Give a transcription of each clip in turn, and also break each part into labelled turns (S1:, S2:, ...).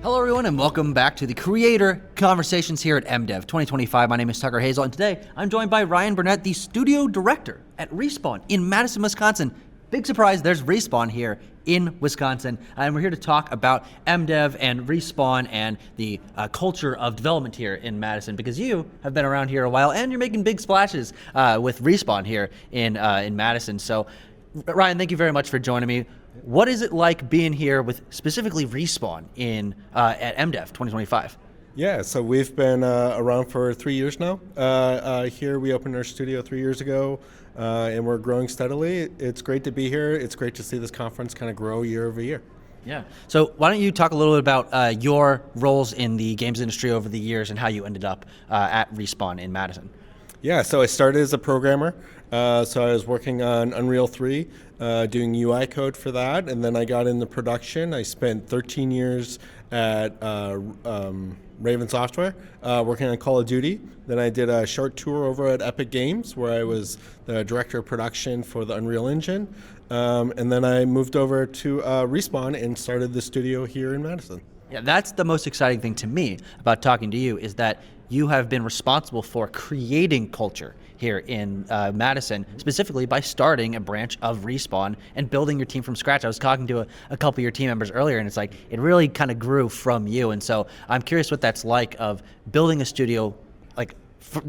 S1: Hello everyone and welcome back to the Creator Conversations here at MDEV 2025. My name is Tucker Hazel and today I'm joined by Ryan Burnett, the studio director at Respawn in Madison, Wisconsin. Big surprise, there's Respawn here in Wisconsin, and we're here to talk about MDEV and Respawn and the culture of development here in Madison, because you have been around here a while and you're making big splashes with Respawn here in Madison. So Ryan, thank you very much for joining me. What is it like being here with specifically Respawn at MDEV 2025?
S2: Yeah, so we've been around for 3 years now. Here we opened our studio 3 years ago, and we're growing steadily. It's great to be here. It's great to see this conference kind of grow year over year.
S1: Yeah. So why don't you talk a little bit about your roles in the games industry over the years and how you ended up at Respawn in Madison?
S2: Yeah, so I started as a programmer. So I was working on Unreal 3, doing UI code for that, and then I got into production. I spent 13 years at Raven Software, working on Call of Duty. Then I did a short tour over at Epic Games, where I was the director of production for the Unreal Engine. And then I moved over to Respawn and started the studio here in Madison.
S1: Yeah, that's the most exciting thing to me about talking to you, is that you have been responsible for creating culture here in Madison, specifically by starting a branch of Respawn and building your team from scratch. I was talking to a couple of your team members earlier, and it's like it really kind of grew from you. And so I'm curious what that's like, of building a studio like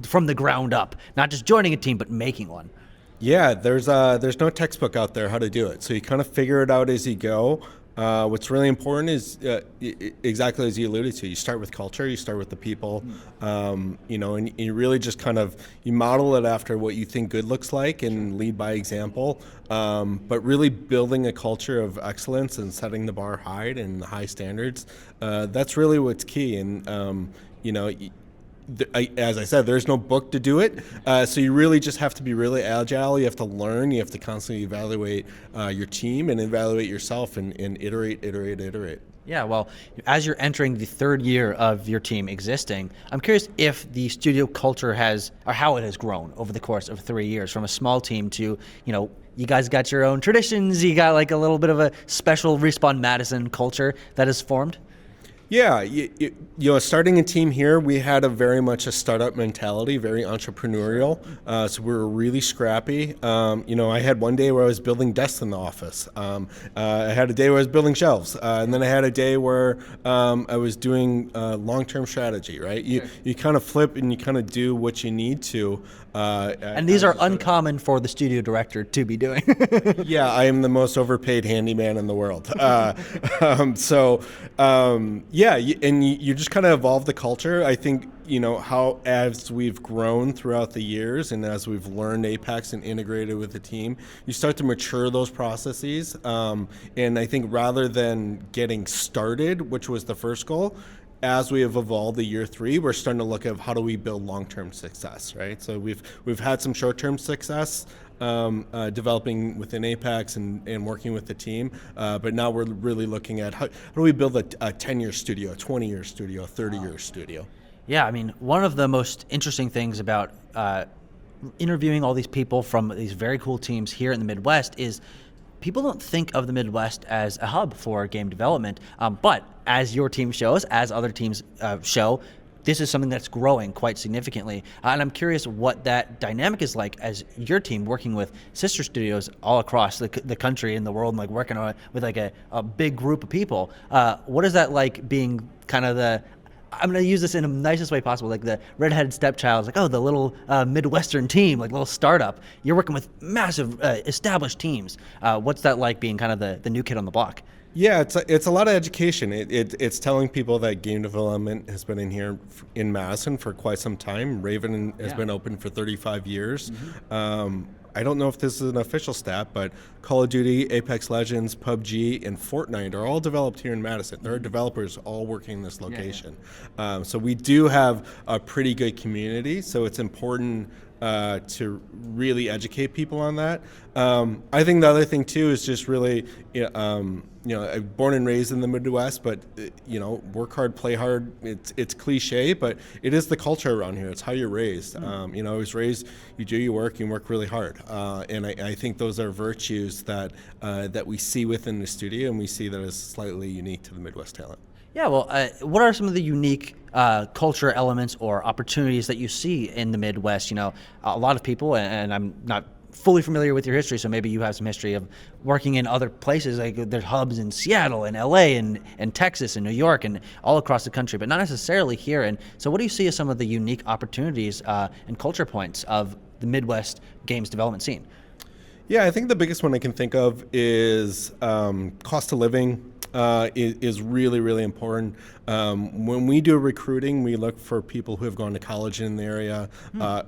S1: from the ground up, not just joining a team, but making one.
S2: Yeah, there's no textbook out there how to do it. So you kind of figure it out as you go. What's really important is exactly as you alluded to. You start with culture, you start with the people, and you really just kind of, you model it after what you think good looks like and lead by example. But really building a culture of excellence and setting the bar high and high standards, that's really what's key. And, as I said, there's no book to do it. So you really just have to be really agile. You have to learn. You have to constantly evaluate your team and evaluate yourself and iterate.
S1: Yeah, well, as you're entering the third year of your team existing, I'm curious if the studio culture how it has grown over the course of 3 years, from a small team to, you guys got your own traditions, you got like a little bit of a special Respawn Madison culture that has formed.
S2: Yeah, starting a team here, we had very much a startup mentality, very entrepreneurial. So we were really scrappy. I had one day where I was building desks in the office. I had a day where I was building shelves, and then I had a day where I was doing long-term strategy. Right? You kind of flip and you kind of do what you need to.
S1: And these are uncommon for the studio director to be doing.
S2: Yeah, I am the most overpaid handyman in the world. You just kind of evolve the culture. I think, as we've grown throughout the years and as we've learned Apex and integrated with the team, you start to mature those processes. And I think rather than getting started, which was the first goal, as we have evolved to year 3, we're starting to look at how do we build long-term success, right? So we've had some short-term success developing within Apex and working with the team, but now we're really looking at how do we build a 10-year studio, a 20-year studio, a 30-year studio.
S1: Yeah, I mean, one of the most interesting things about interviewing all these people from these very cool teams here in the Midwest is people don't think of the Midwest as a hub for game development, but as your team shows, as other teams show, this is something that's growing quite significantly. And I'm curious what that dynamic is like as your team working with sister studios all across the country and the world, and like working on with like a big group of people. What is that like, being kind of I'm going to use this in the nicest way possible, like the redheaded stepchild, like, the little Midwestern team, like little startup. You're working with massive established teams. What's that like, being kind of the new kid on the block?
S2: Yeah, it's a lot of education. It's telling people that game development has been in here in Madison for quite some time. Raven has been open for 35 years. Mm-hmm. I don't know if this is an official stat, but Call of Duty, Apex Legends, PUBG, and Fortnite are all developed here in Madison. There are developers all working in this location. Yeah. So we do have a pretty good community, so it's important to really educate people on that. I think the other thing too is just really, I'm born and raised in the Midwest, but work hard, play hard. It's cliche, but it is the culture around here. It's how you're raised. I was raised, you do your work, you work really hard, and I think those are virtues that we see within the studio, and we see that as slightly unique to the Midwest talent.
S1: Yeah, well, what are some of the unique culture elements or opportunities that you see in the Midwest? You know, a lot of people, and I'm not fully familiar with your history, so maybe you have some history of working in other places. Like there's hubs in Seattle and LA and Texas and New York and all across the country, but not necessarily here. And so what do you see as some of the unique opportunities and culture points of the Midwest games development scene?
S2: Yeah, I think the biggest one I can think of is cost of living. Is really, really important. When we do recruiting, we look for people who have gone to college in the area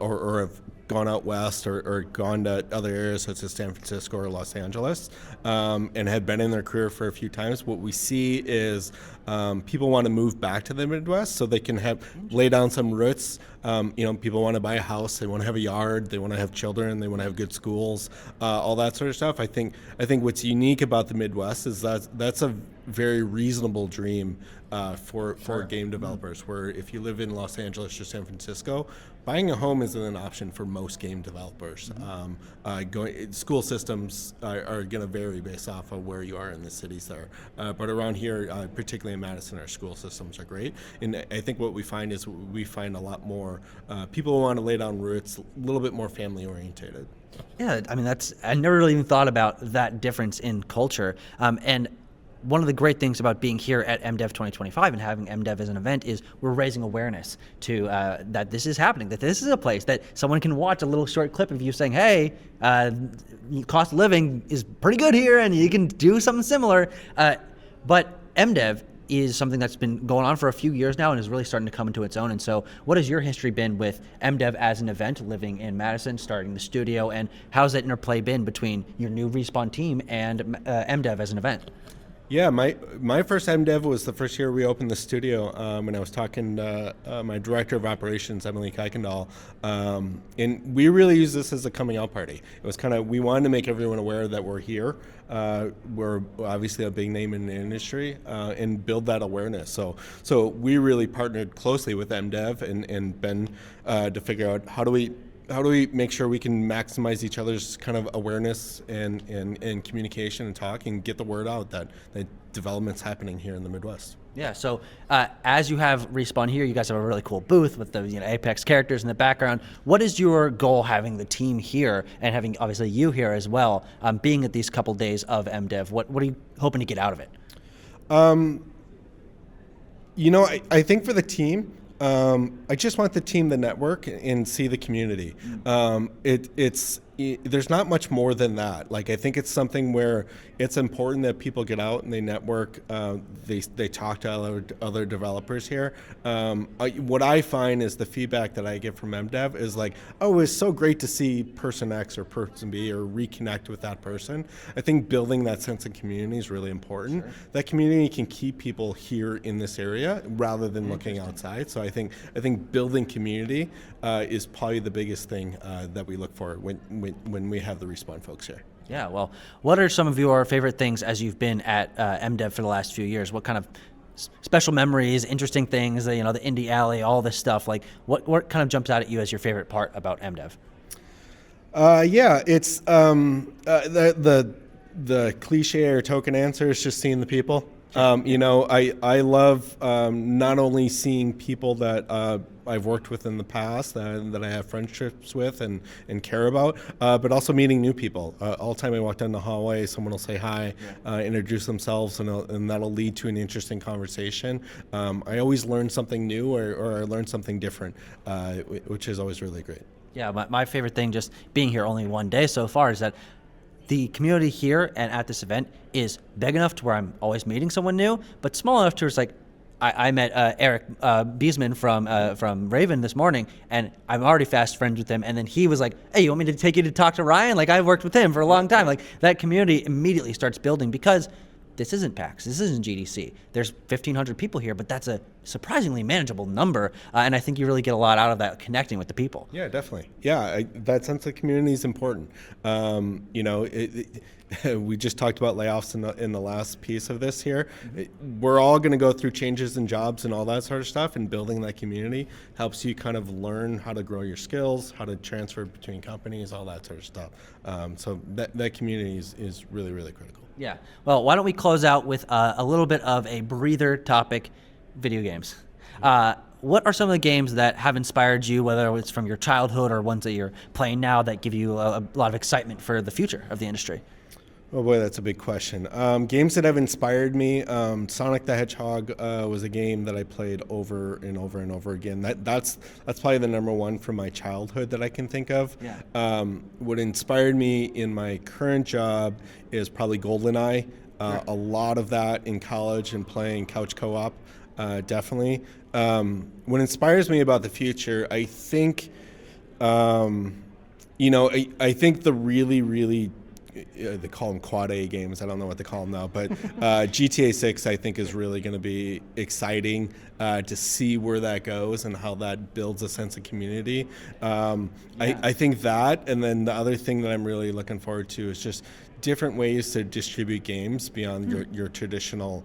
S2: or have gone out west or gone to other areas such as San Francisco or Los Angeles and have been in their career for a few times. What we see is people want to move back to the Midwest so they can lay down some roots. People want to buy a house, they want to have a yard, they want to have children, they want to have good schools, all that sort of stuff. I think what's unique about the Midwest is that's a very reasonable dream for game developers. Where if you live in Los Angeles or San Francisco, buying a home isn't an option for most game developers. School systems are going to vary based off of where you are in the cities there. But around here, particularly in Madison, our school systems are great. And I think what we find is we find a lot more people who want to lay down roots, a little bit more family orientated.
S1: Yeah, I mean, I never really even thought about that difference in culture. And one of the great things about being here at MDEV 2025 and having MDEV as an event is we're raising awareness to that this is happening, that this is a place that someone can watch a little short clip of you saying, hey, cost of living is pretty good here and you can do something similar. But MDEV is something that's been going on for a few years now and is really starting to come into its own. And so what has your history been with MDEV as an event, living in Madison, starting the studio, and how's that interplay been between your new Respawn team and MDEV as an event?
S2: Yeah, my first MDEV was the first year we opened the studio, and I was talking to my director of operations, Emily Kuykendall, and we really used this as a coming out party. It was we wanted to make everyone aware that we're here. We're obviously a big name in the industry, and build that awareness. So we really partnered closely with MDEV and Ben to figure out how do we make sure we can maximize each other's kind of awareness and communication and talk and get the word out that development's happening here in the Midwest.
S1: Yeah, so as you have Respawn here, you guys have a really cool booth with the Apex characters in the background. What is your goal having the team here and having obviously you here as well, being at these couple days of MDEV? What are you hoping to get out of it?
S2: I think for the team, I just want the team to network and see the community. There's not much more than that. Like, I think it's something where it's important that people get out and they network. They talk to other developers here. What I find is the feedback that I get from MDEV is like, oh, it's so great to see person X or person B or reconnect with that person. I think building that sense of community is really important. Sure. That community can keep people here in this area rather than looking outside. So I think building community is probably the biggest thing that we look for when we have the Respawn folks here.
S1: Yeah, well, what are some of your favorite things as you've been at MDEV for the last few years? What kind of special memories, interesting things, the Indie Alley, all this stuff? Like, what kind of jumps out at you as your favorite part about MDEV?
S2: It's the cliche or token answer is just seeing the people. I love not only seeing people that I've worked with in the past that I have friendships with and care about, but also meeting new people. All the time I walk down the hallway, someone will say hi, introduce themselves, and that'll lead to an interesting conversation. I always learn something new or I learn something different, which is always really great.
S1: Yeah, my favorite thing just being here only one day so far is that the community here and at this event is big enough to where I'm always meeting someone new, but small enough to where it's like, I met Eric Biesman from Raven this morning, and I'm already fast friends with him. And then he was like, hey, you want me to take you to talk to Ryan? Like, I've worked with him for a long time. Like, that community immediately starts building because this isn't PAX, this isn't GDC. There's 1,500 people here, but that's a surprisingly manageable number. And I think you really get a lot out of that connecting with the people.
S2: Yeah, definitely. Yeah, that sense of community is important. We just talked about layoffs in the last piece of this here. We're all going to go through changes in jobs and all that sort of stuff, and building that community helps you kind of learn how to grow your skills, how to transfer between companies, all that sort of stuff. So that community is really, really critical.
S1: Yeah. Well, why don't we close out with a little bit of a breather topic, video games. What are some of the games that have inspired you, whether it's from your childhood or ones that you're playing now that give you a lot of excitement for the future of the industry?
S2: Oh boy, that's a big question. Games that have inspired me, Sonic the Hedgehog was a game that I played over and over and over again. That's probably the number one from my childhood that I can think of.
S1: Yeah.
S2: What inspired me in my current job is probably GoldenEye. A lot of that in college and playing couch co-op, definitely. What inspires me about the future, I think, I think the really they call them quad A games. I don't know what they call them now, but GTA 6 I think is really going to be exciting to see where that goes and how that builds a sense of community. I think that, and then the other thing that I'm really looking forward to is just different ways to distribute games beyond your traditional,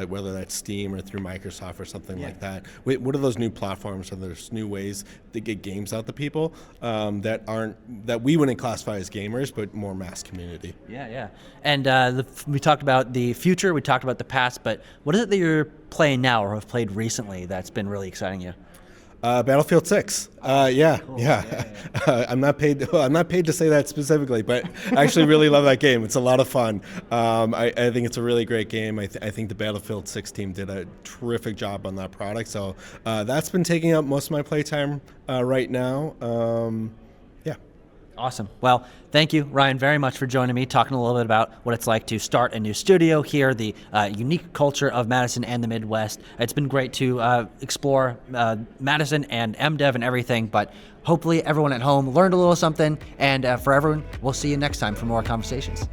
S2: whether that's Steam or through Microsoft or something like that. What are those new platforms? Are there new ways to get games out to people that we wouldn't classify as gamers, but more mass community?
S1: Yeah. And we talked about the future, we talked about the past, but what is it that you're playing now or have played recently that's been really exciting you?
S2: Battlefield 6. Cool. Yeah. I'm not paid to say that specifically, but I actually really love that game. It's a lot of fun. I think it's a really great game. I think the Battlefield 6 team did a terrific job on that product. So that's been taking up most of my playtime right now. Yeah.
S1: Awesome. Well, thank you, Ryan, very much for joining me, talking a little bit about what it's like to start a new studio here, the unique culture of Madison and the Midwest. It's been great to explore Madison and MDEV and everything, but hopefully everyone at home learned a little something, and for everyone, we'll see you next time for more conversations.